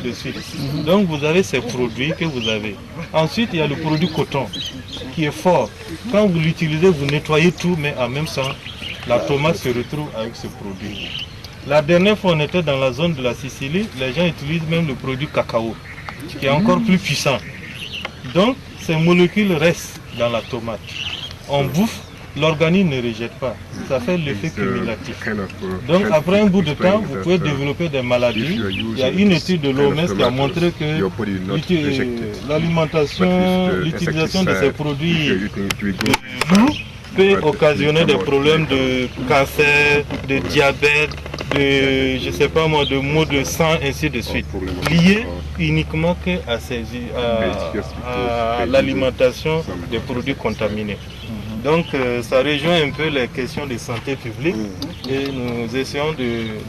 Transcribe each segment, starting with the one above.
de suite. Donc vous avez ces produits que vous avez. Ensuite, il y a le produit coton qui est fort. Quand vous l'utilisez, vous nettoyez tout, mais en même temps, la tomate se retrouve avec ce produit. La dernière fois, on était dans la zone de la Sicile, les gens utilisent même le produit cacao, qui est encore plus puissant. Donc, ces molécules restent dans la tomate. On bouffe, l'organisme ne rejette pas. Ça fait l'effet cumulatif. Donc, après un bout de temps, vous pouvez développer des maladies. Il y a une étude de l'OMS qui a montré que l'alimentation, l'utilisation de ces produits peut occasionner des problèmes de cancer, de diabète, de, je sais pas moi, de maux de sang, ainsi de suite, liés uniquement à l'alimentation des produits contaminés. Donc ça rejoint un peu les questions de santé publique et nous essayons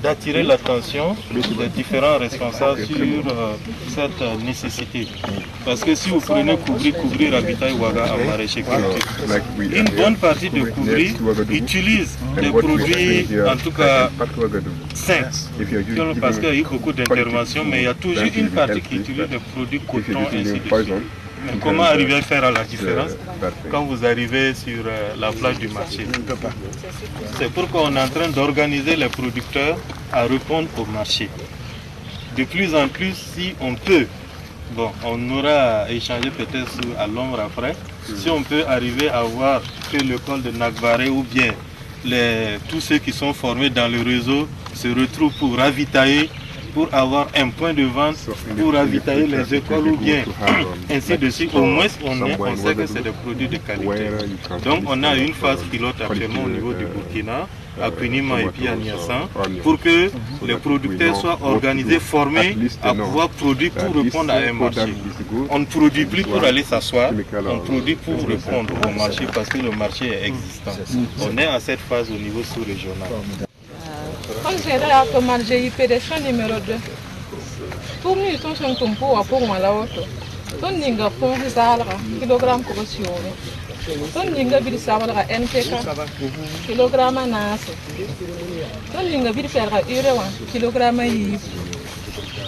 d'attirer l'attention des différents responsables sur cette nécessité. Parce que si vous prenez Koubri Ravitail Ouaga en maraîcher culture, une bonne partie de Koubri utilise des produits, en tout cas sains, parce qu'il y a eu beaucoup d'interventions, mais il y a toujours une partie qui utilise des produits coton et ainsi de suite. Comment arriver à faire la différence quand vous arrivez sur la place du marché? C'est pourquoi on est en train d'organiser les producteurs à répondre au marché. De plus en plus, si on peut, bon, on aura échangé peut-être à l'ombre après, si on peut arriver à voir que l'école de Nagbaré ou bien tous ceux qui sont formés dans le réseau se retrouvent pour ravitailler, pour avoir un point de vente, pour ravitailler les écoles ou bien ainsi de suite. Au moins on sait que c'est des produits de qualité. Donc on a une phase pilote actuellement au niveau du Burkina, à Kunima et puis à Niassan, pour que les producteurs soient organisés, formés à pouvoir produire pour répondre à un marché. On ne produit plus pour aller s'asseoir, on produit pour répondre au marché parce que le marché est existant. On est à cette phase au niveau sous-régional. On dirait à comment j'ai pédétion numéro 2. Tout le monde sont un peu à pour moi là-haut. Ton ninga pour les arbres, kilogramme pour le ton ninga bir sabala NPK, kilogramme nas. Ton ninga bir faire urewa, kilogramme yi.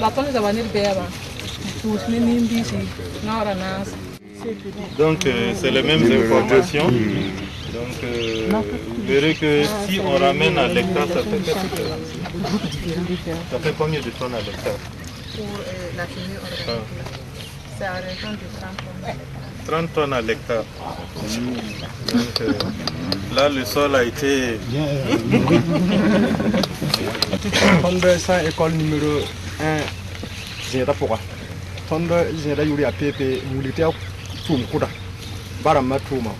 La tonne de vanille béaba. Tous les nimbisi, nora nas. Donc c'est les mêmes informations. Donc vous verrez que si on ramène à l'hectare, ça fait combien de tonnes à l'hectare? Pour la fumée, c'est à raison de 30 tonnes. 30 tonnes à l'hectare. Donc là le sol a été... Tonde école numéro 1, Zéda Pora. Tonde Zéda Yuri a Pepe, militaire Toum Kuda, Barama Touma.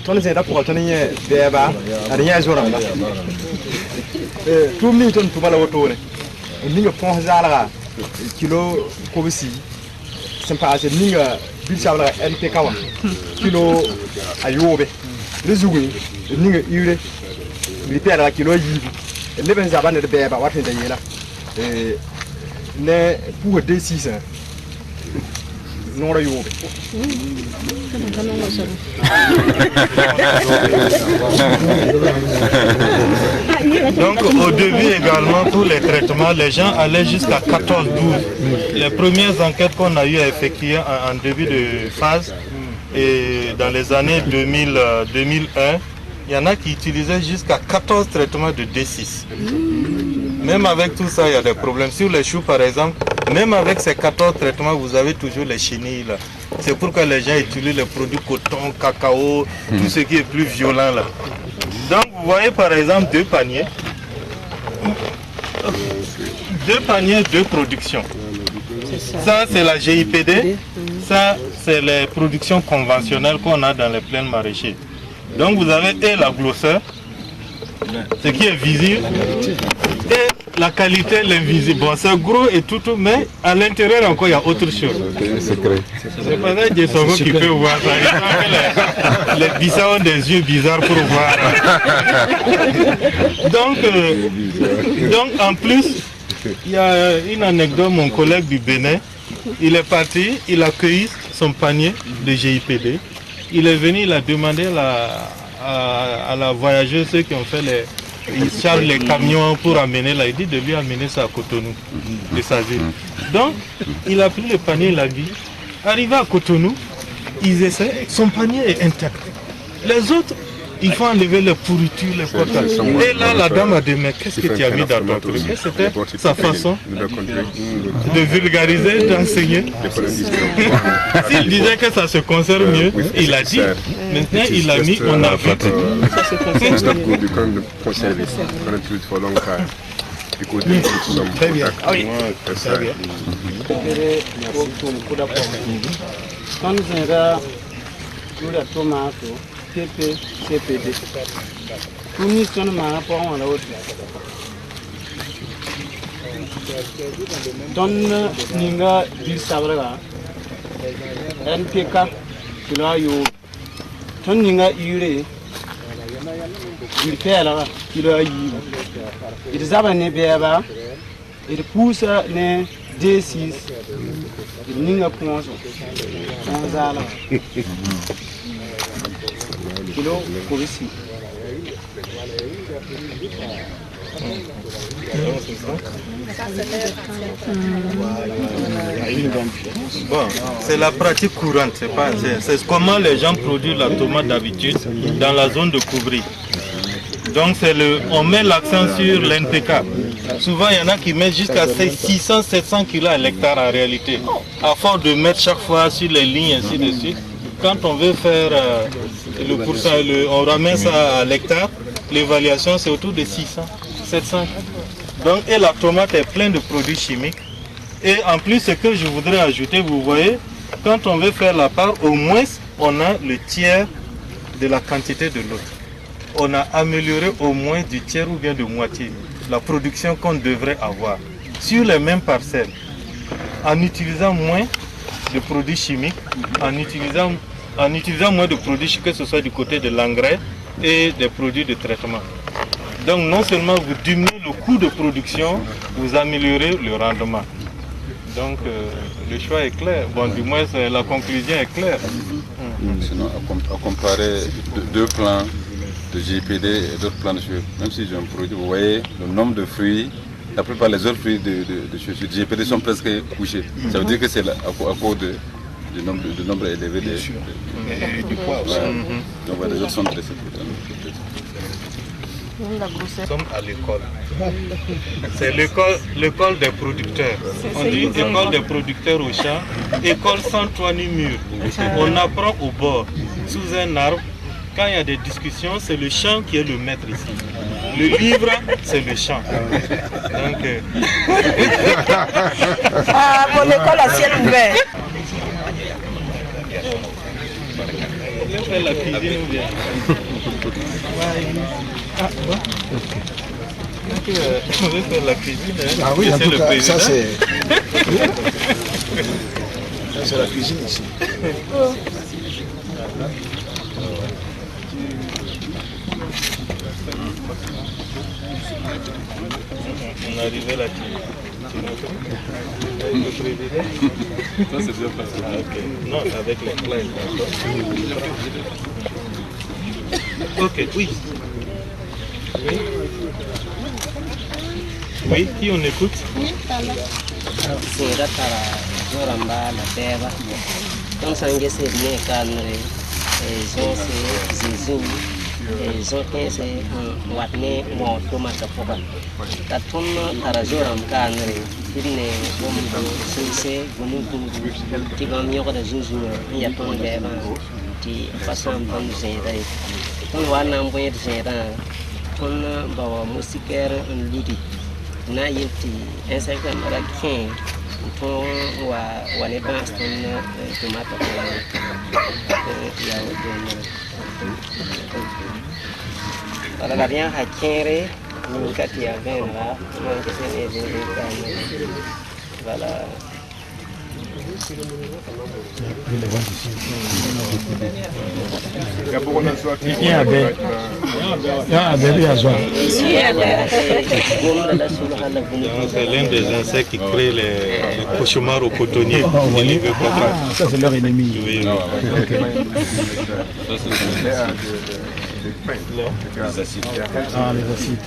Tonde Zéda Pora, Tonne Beba, Rien Zoranga. Tout Milton Toumala Otone. Ninga Pont Zara, kilo Kobisi, Sympa, Ninga Bichala NPK, kilo Ayobe, Rizui, Ninga Ure, militaire kilo Yibi, Leven Zaban de Beba, what in the Yela. Ne pour des 6 non Ayobe. Donc au début également pour les traitements, les gens allaient jusqu'à 14-12. Les premières enquêtes qu'on a eu à effectuer en début de phase et dans les années 2001, il y en a qui utilisaient jusqu'à 14 traitements de D6. Même avec tout ça, il y a des problèmes. Sur les choux par exemple, même avec ces 14 traitements, vous avez toujours les chenilles là. C'est pourquoi les gens utilisent les produits coton, cacao, tout ce qui est plus violent là. Donc vous voyez par exemple deux paniers de production. Ça c'est la GIPD, ça c'est les productions conventionnelles qu'on a dans les plaines maraîchers. Donc vous avez la grosseur, ce qui est visible, et la qualité, l'invisible. Bon, c'est gros et tout, mais à l'intérieur encore il y a autre chose. C'est pas ça des Songo qui peut voir ça. Les Bissau ont des yeux bizarres pour voir. Donc en plus, il y a une anecdote, mon collègue du Bénin, il est parti, il a cueilli son panier de GIPD. Il est venu, il a demandé à la voyageuse, ceux qui ont fait il charge les camions pour amener là, il dit de lui amener ça à Cotonou, de sa ville. Donc, il a pris le panier, il l'a mis. Arrivé à Cotonou, ils essaient, son panier est intact. Les autres, il faut enlever les pourritures, les potages. Et là, la dame a dit, mais qu'est-ce que tu as mis dans ton truc? C'était sa façon de vulgariser, d'enseigner. S'il disait que ça se conserve mieux, il a dit. Maintenant, il a mis, on a vu. Ça se conserve Très bien. CP, CPD. Tout le monde m'a rapport à l'autre. Donne Ninga du Sabra, NPK, tu l'as eu. Ton Ninga Ure, il fait là, il a eu. Il a un béaba, il pousse les D6, il Ninga Ponce, sans ala. Kilo Corisi. Bon, c'est la pratique courante, c'est comment les gens produisent la tomate d'habitude dans la zone de couvrir. Donc on met l'accent sur l'NPK. Souvent il y en a qui mettent jusqu'à 600-700 kg à l'hectare en réalité. À force de mettre chaque fois sur les lignes ainsi de suite. Quand on veut faire le pourcentage, on ramène ça à l'hectare, l'évaluation c'est autour de 600, 700. Donc, et la tomate est pleine de produits chimiques. Et en plus, ce que je voudrais ajouter, vous voyez, quand on veut faire la part, au moins on a le tiers de la quantité de l'autre. On a amélioré au moins du tiers ou bien de moitié la production qu'on devrait avoir sur les mêmes parcelles, en utilisant moins de produits chimiques, en utilisant moins de produits, que ce soit du côté de l'engrais et des produits de traitement. Donc non seulement vous diminuez le coût de production, vous améliorez le rendement. Donc le choix est clair. Bon, du moins la conclusion est claire. Sinon, à comparer deux plants de JPD et d'autres plants de cheveux, même si j'ai un produit, vous voyez le nombre de fruits, la plupart des autres fruits de JPD sont presque couchés. Ça veut dire que c'est à cause du nombre élevé du poids. Donc les autres sont très sécuritaires. Nous sommes à l'école. C'est l'école des producteurs. On dit école des producteurs au champ, école sans toit ni mur. On apprend au bord, sous un arbre. Quand il y a des discussions, c'est le champ qui est le maître ici. Le livre, c'est le champ. Donc, pour l'école à ciel ouvert. on fait la cuisine ou bien on veut faire la cuisine. Hein? Ah oui, en c'est tout le cas, président. ça c'est la cuisine ici. On est arrivé là. Le président. Ça c'est bien passé. Ah, ok. Non, avec les clés. Ok, oui. Oui. Oui, qui on écoute? Sera tara zoramba la beba. Donc sangue c'est bien calme. Ils ont c'est watne mo tomate poka. Tatun tara zoram calme. Il c'est venu qui va mieux que Zuzu. Il y a ton beba. Qui façon bonne gérer. On va n'envoyer de gérer. On va musiquer un lidi. Na yeti insecte marakin to wa le baston tomato ya para la bien hakere ni katia venra no que se ne voilà. C'est l'un des insectes qui crée les cauchemars aux cotonniers. Ça c'est leur ennemi. Oui. Les acides.